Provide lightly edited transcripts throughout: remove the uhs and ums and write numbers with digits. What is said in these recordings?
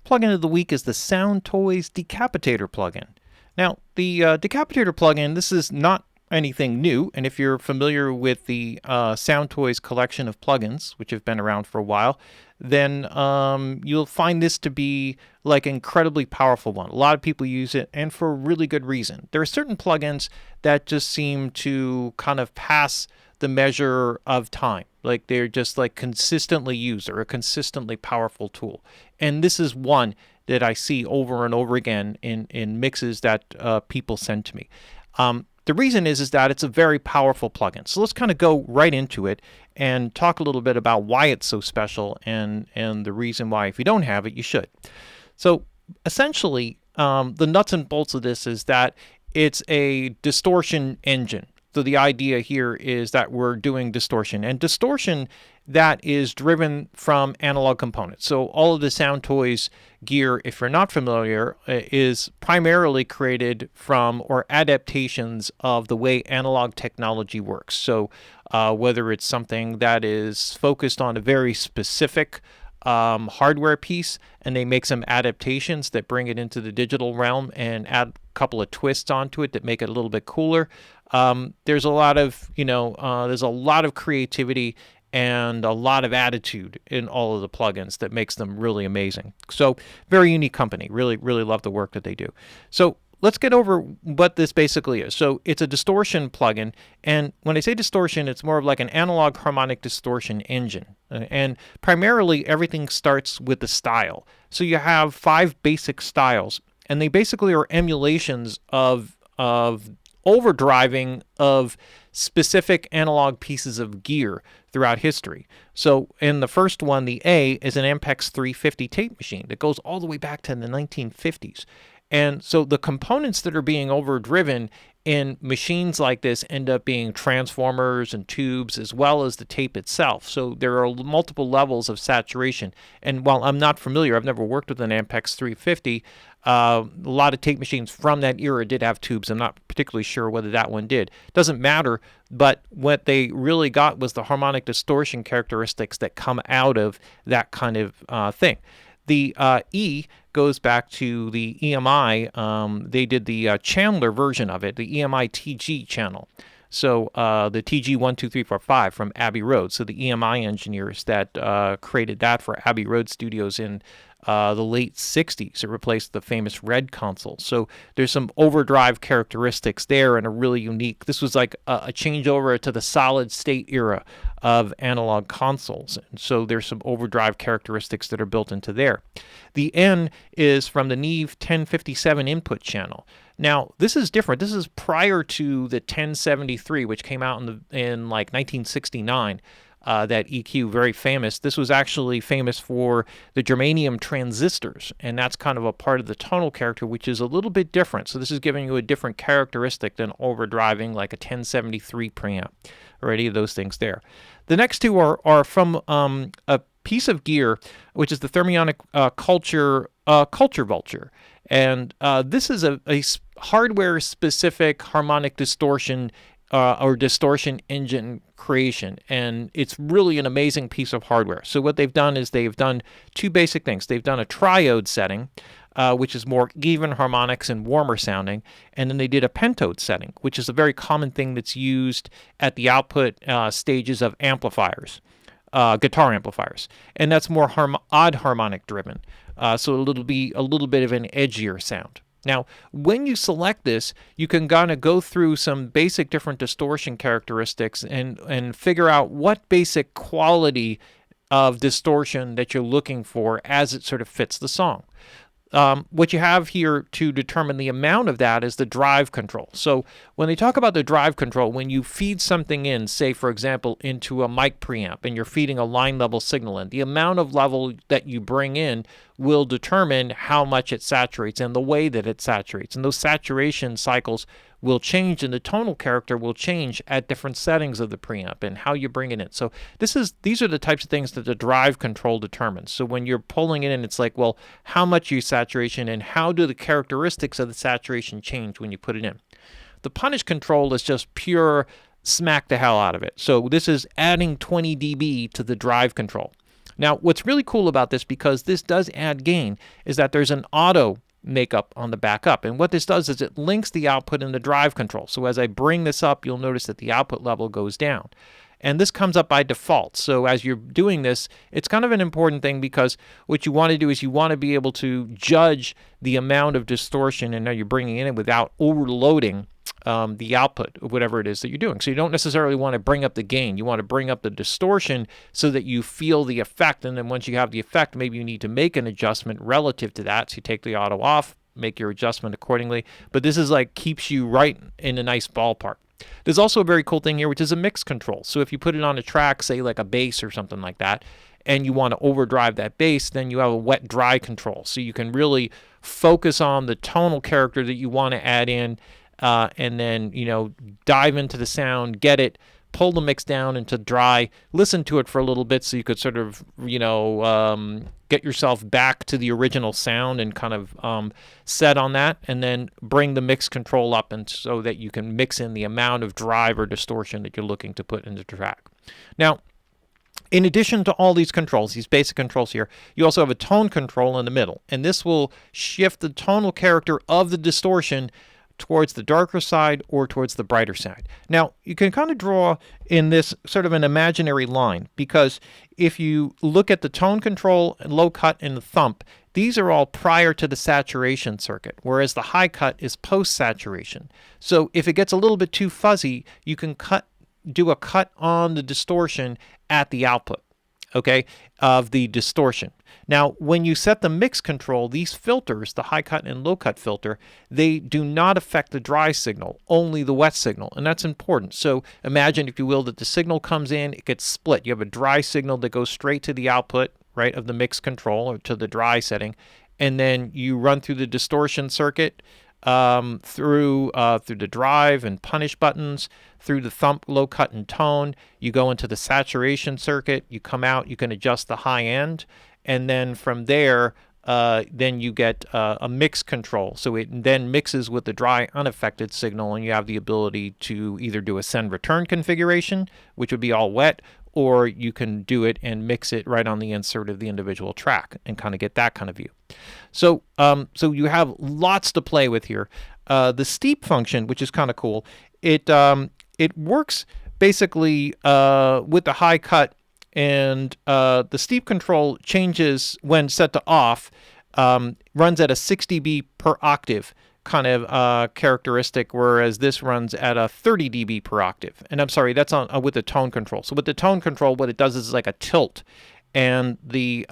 Plugin of the week is the Soundtoys Decapitator plugin. Now, the Decapitator plugin, this is not anything new, and if you're familiar with the Soundtoys collection of plugins, which have been around for a while, then you'll find this to be like an incredibly powerful one. A lot of people use it, and for a really good reason. There are certain plugins that just seem to kind of pass the measure of time. Like they're just like consistently used or a consistently powerful tool. And this is one that I see over and over again in mixes that people send to me. The reason is that it's a very powerful plugin. So let's kind of go right into it and talk a little bit about why it's so special and the reason why if you don't have it, you should. So essentially, the nuts and bolts of this is that it's a distortion engine. So the idea here is that we're doing distortion, and distortion that is driven from analog components. So all of the Soundtoys gear, if you're not familiar, is primarily created from or adaptations of the way analog technology works. So whether it's something that is focused on a very specific hardware piece, and they make some adaptations that bring it into the digital realm and add a couple of twists onto it that make it a little bit cooler. There's a lot of, there's a lot of creativity and a lot of attitude in all of the plugins that makes them really amazing. So very unique company. Really, really love the work that they do. So let's get over what this basically is. So it's a distortion plugin, and when I say distortion, it's more of like an analog harmonic distortion engine. And primarily everything starts with the style. So you have 5 basic styles, and they basically are emulations of overdriving of specific analog pieces of gear throughout history. So in the first one, the A is an Ampex 350 tape machine that goes all the way back to the 1950s. And so the components that are being overdriven in machines like this end up being transformers and tubes as well as the tape itself. So there are multiple levels of saturation. And while I'm not familiar, I've never worked with an Ampex 350, a lot of tape machines from that era did have tubes. I'm not particularly sure whether that one did. Doesn't matter, but what they really got was the harmonic distortion characteristics that come out of that kind of thing. The E goes back to the EMI. They did the Chandler version of it, the EMI TG channel. So the TG12345 from Abbey Road. So the EMI engineers that created that for Abbey Road Studios in the late 60s. It replaced the famous Red console. So there's some overdrive characteristics there and a really unique. This was like a changeover to the solid state era of analog consoles. And so there's some overdrive characteristics that are built into there. The N is from the Neve 1057 input channel. Now, this is different. This is prior to the 1073, which came out in like 1969. That EQ, very famous. This was actually famous for the germanium transistors, and that's kind of a part of the tonal character, which is a little bit different. So this is giving you a different characteristic than overdriving like a 1073 preamp or any of those things there. The next two are from a piece of gear, which is the Thermionic Culture Vulture. And this is a hardware-specific harmonic distortion or distortion engine creation, and it's really an amazing piece of hardware. So what they've done is they've done 2 basic things. They've done a triode setting, which is more even harmonics and warmer sounding, and then they did a pentode setting, which is a very common thing that's used at the output stages of amplifiers, guitar amplifiers, and that's more odd harmonic driven. So it'll be a little bit of an edgier sound. Now, when you select this, you can kind of go through some basic different distortion characteristics and figure out what basic quality of distortion that you're looking for as it sort of fits the song. What you have here to determine the amount of that is the drive control. So when they talk about the drive control, when you feed something in, say, for example, into a mic preamp, and you're feeding a line level signal in, the amount of level that you bring in will determine how much it saturates and the way that it saturates. And those saturation cycles will change, and the tonal character will change at different settings of the preamp and how you bring it in. So these are the types of things that the drive control determines. So when you're pulling it in, it's like, well, how much you saturation and how do the characteristics of the saturation change when you put it in? The punish control is just pure smack the hell out of it. So this is adding 20 dB to the drive control. Now, what's really cool about this, because this does add gain, is that there's an auto makeup on the back up. And what this does is it links the output and the drive control. So as I bring this up, you'll notice that the output level goes down. And this comes up by default. So as you're doing this, it's kind of an important thing, because what you want to do is you want to be able to judge the amount of distortion and now you're bringing it in without overloading the output of whatever it is that you're doing. So you don't necessarily want to bring up the gain. You want to bring up the distortion so that you feel the effect. And then once you have the effect, maybe you need to make an adjustment relative to that. So you take the auto off, make your adjustment accordingly. But this is like keeps you right in a nice ballpark. There's also a very cool thing here, which is a mix control. So if you put it on a track, say like a bass or something like that, and you want to overdrive that bass, then you have a wet-dry control. So you can really focus on the tonal character that you want to add in, and then, dive into the sound, get it, pull the mix down into dry, listen to it for a little bit so you could sort of, get yourself back to the original sound and kind of set on that, and then bring the mix control up and so that you can mix in the amount of drive or distortion that you're looking to put into the track. Now, in addition to all these controls, these basic controls here, you also have a tone control in the middle, and this will shift the tonal character of the distortion towards the darker side or towards the brighter side. Now, you can kind of draw in this sort of an imaginary line, because if you look at the tone control, low cut, and the thump, these are all prior to the saturation circuit, whereas the high cut is post-saturation. So if it gets a little bit too fuzzy, you can do a cut on the distortion at the output, okay, of the distortion. Now, when you set the mix control, these filters, the high cut and low cut filter, they do not affect the dry signal, only the wet signal, and that's important. So imagine, if you will, that the signal comes in, it gets split. You have a dry signal that goes straight to the output, right, of the mix control, or to the dry setting, and then you run through the distortion circuit, through the drive and punish buttons, through the thump, low cut, and tone. You go into the saturation circuit, you come out, you can adjust the high end, and then from there, then you get a mix control. So it then mixes with the dry unaffected signal, and you have the ability to either do a send return configuration, which would be all wet, or you can do it and mix it right on the insert of the individual track and kind of get that kind of view. So you have lots to play with here. The steep function, which is kind of cool, it works basically with the high cut, and the steep control changes when set to off, runs at a 6 dB per octave kind of characteristic, whereas this runs at a 30 dB per octave. And I'm sorry, that's on with the tone control. So with the tone control, what it does is like a tilt. And the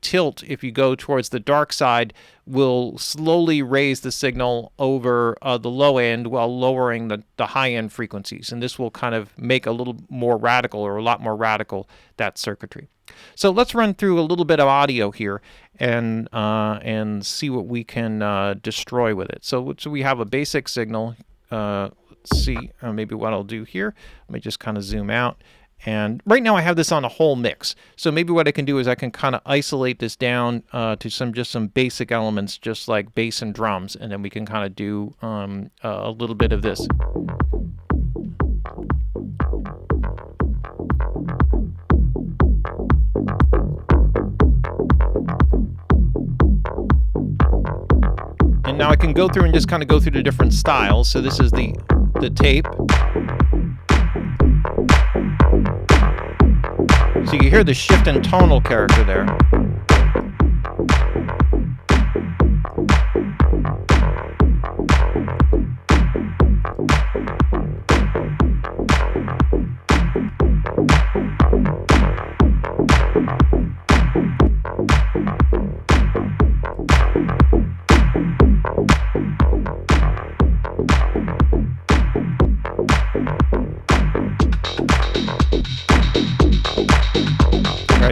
tilt, if you go towards the dark side, will slowly raise the signal over the low end while lowering the high end frequencies. And this will kind of make a little more radical, or a lot more radical, that circuitry. So let's run through a little bit of audio here and see what we can destroy with it. So we have a basic signal. Let's see maybe what I'll do here. Let me just kind of zoom out. And right now I have this on a whole mix. So maybe what I can do is I can kind of isolate this down to some basic elements, just like bass and drums, and then we can kind of do a little bit of this. And now I can go through and just kind of go through the different styles. So this is the tape. So you hear the shift in tonal character there.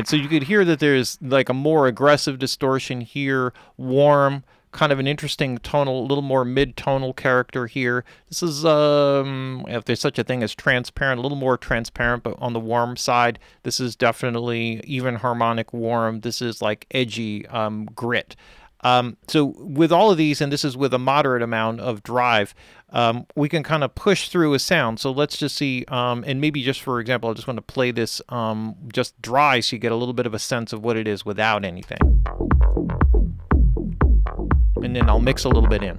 So you could hear that there's like a more aggressive distortion here, warm, kind of an interesting tonal, a little more mid-tonal character here. This is, if there's such a thing as transparent, a little more transparent, but on the warm side. This is definitely even harmonic warm. This is like edgy grit. So with all of these, and this is with a moderate amount of drive, we can kind of push through a sound. So let's just see, and maybe just for example, I just want to play this just dry so you get a little bit of a sense of what it is without anything. And then I'll mix a little bit in.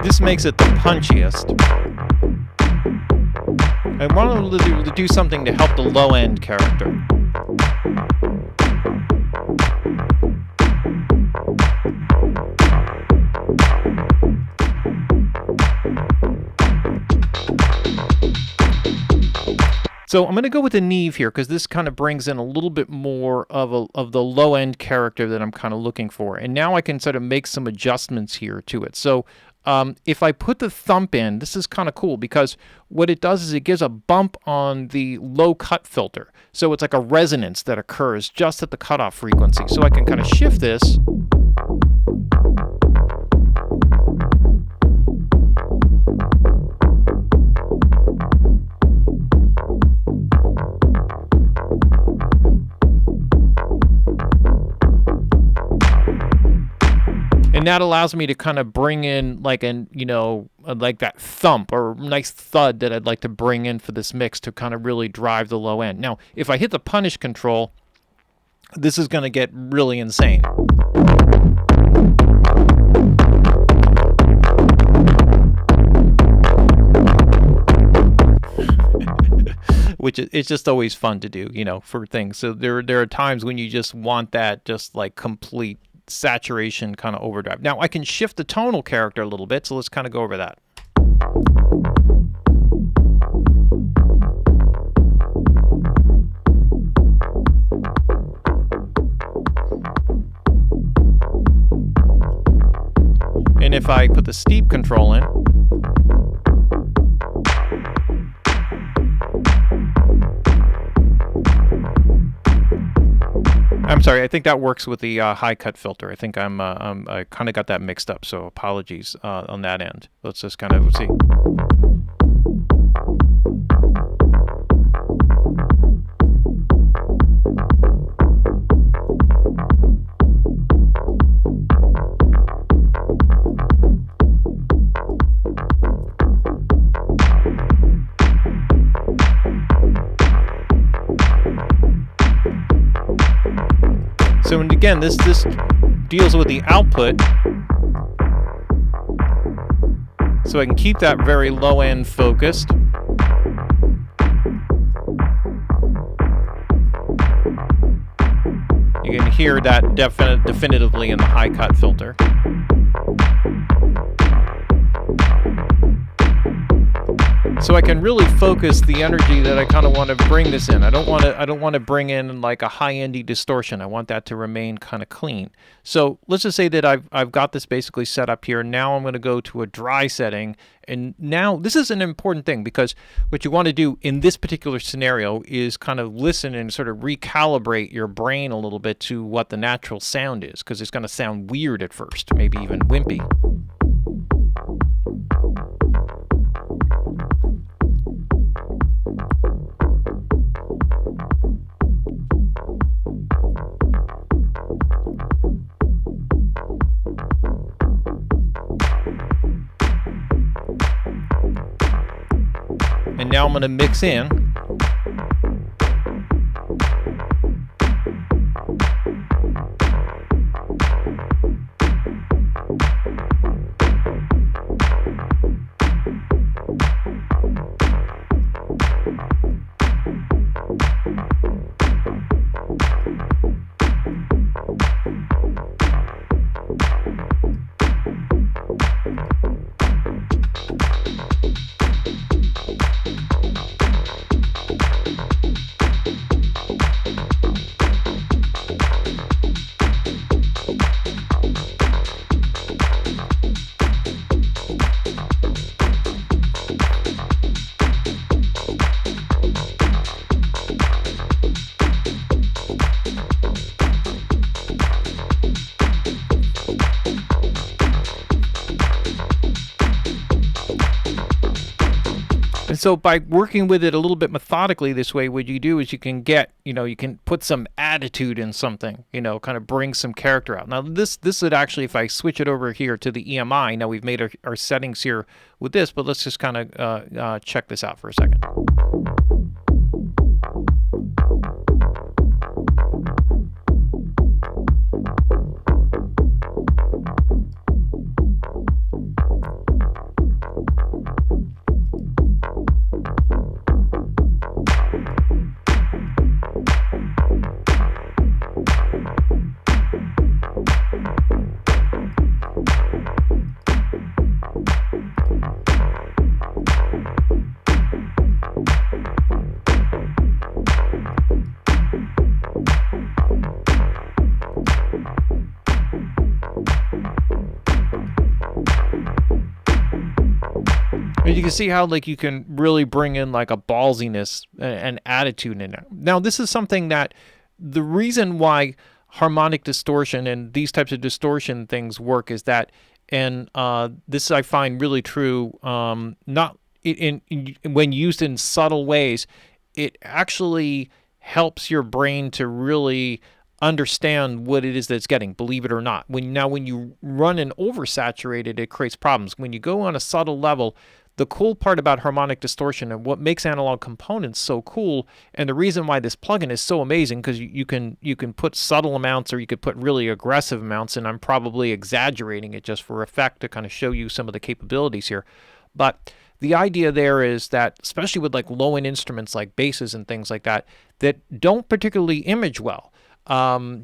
This makes it the punchiest. I wanted to do something to help the low-end character. So I'm going to go with a Neve here because this kind of brings in a little bit more of the low-end character that I'm kind of looking for. And now I can sort of make some adjustments here to it. So if I put the thump in, this is kind of cool because what it does is it gives a bump on the low cut filter. So it's like a resonance that occurs just at the cutoff frequency. So I can kind of shift this. And that allows me to kind of bring in like like that thump or nice thud that I'd like to bring in for this mix to kind of really drive the low end. Now, if I hit the punish control, this is going to get really insane. Which it's just always fun to do, for things. So there are times when you just want that just like complete saturation kind of overdrive. Now I can shift the tonal character a little bit, so let's kind of go over that. And if I put the steep control in, I'm sorry, I think that works with the high cut filter. I think I kind of got that mixed up, so apologies on that end. Let's just kind of see. So, and again, this deals with the output, so I can keep that very low end focused. You can hear that definitively in the high cut filter. So I can really focus the energy that I kind of want to bring this in. I don't want to bring in like a high-endy distortion. I want that to remain kind of clean. So let's just say that I've got this basically set up here. Now I'm going to go to a dry setting. And now this is an important thing because what you want to do in this particular scenario is kind of listen and sort of recalibrate your brain a little bit to what the natural sound is, because it's going to sound weird at first, maybe even wimpy. And now I'm going to mix in. And so by working with it a little bit methodically this way, what you do is you can get, you can put some attitude in something, kind of bring some character out. Now this would actually, if I switch it over here to the EMI, now we've made our settings here with this, but let's just kind of check this out for a second. And you can see how you can really bring in a ballsiness and attitude in it. Now this is something that the reason why harmonic distortion and these types of distortion things work is that, and this I find really true, not when used in subtle ways, it actually helps your brain to really understand what it is that's getting, believe it or not. When you run an oversaturated, it creates problems. When you go on a subtle level, the cool part about harmonic distortion and what makes analog components so cool, and the reason why this plugin is so amazing, because you can put subtle amounts or you could put really aggressive amounts, and I'm probably exaggerating it just for effect to kind of show you some of the capabilities here. But the idea there is that, especially with low-end instruments like basses and things like that, that don't particularly image well,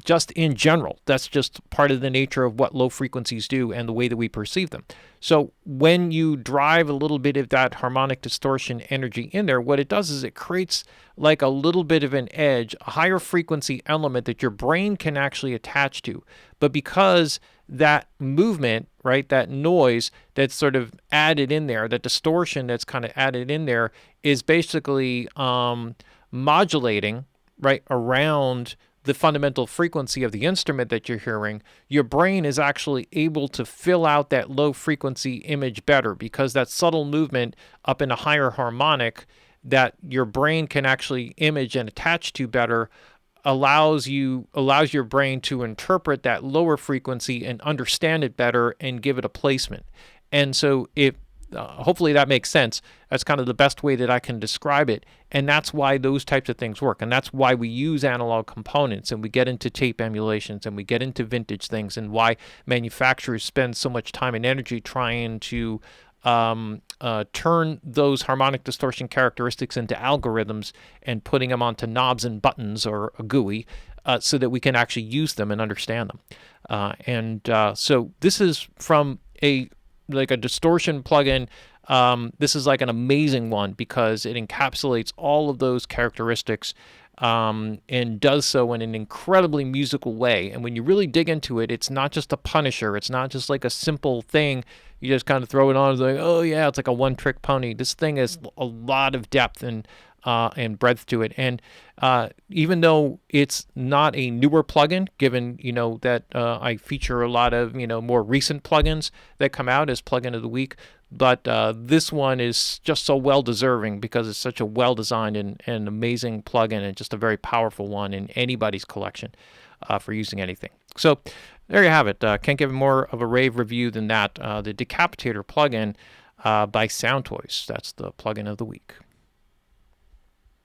just in general. That's just part of the nature of what low frequencies do and the way that we perceive them. So when you drive a little bit of that harmonic distortion energy in there, what it does is it creates a little bit of an edge, a higher frequency element that your brain can actually attach to. But because that movement, right, that noise that's sort of added in there, that distortion that's kind of added in there, is basically modulating, right, around the fundamental frequency of the instrument that you're hearing, your brain is actually able to fill out that low frequency image better, because that subtle movement up in a higher harmonic that your brain can actually image and attach to better allows your brain to interpret that lower frequency and understand it better and give it a placement. And so if hopefully that makes sense. That's kind of the best way that I can describe it. And that's why those types of things work. And that's why we use analog components, and we get into tape emulations, and we get into vintage things, and why manufacturers spend so much time and energy trying to turn those harmonic distortion characteristics into algorithms and putting them onto knobs and buttons or a GUI so that we can actually use them and understand them. So this is from a distortion plugin. This is an amazing one because it encapsulates all of those characteristics and does so in an incredibly musical way. And when you really dig into it, it's not just a punisher. It's not just a simple thing. You just kind of throw it on and oh yeah, it's a one-trick pony. This thing has a lot of depth and breadth to it. And even though it's not a newer plugin, given that I feature a lot of more recent plugins that come out as plugin of the week, but this one is just so well deserving because it's such a well designed and amazing plugin, and just a very powerful one in anybody's collection for using anything. So there you have it. Can't give more of a rave review than that. The Decapitator plugin by Soundtoys. That's the plugin of the week.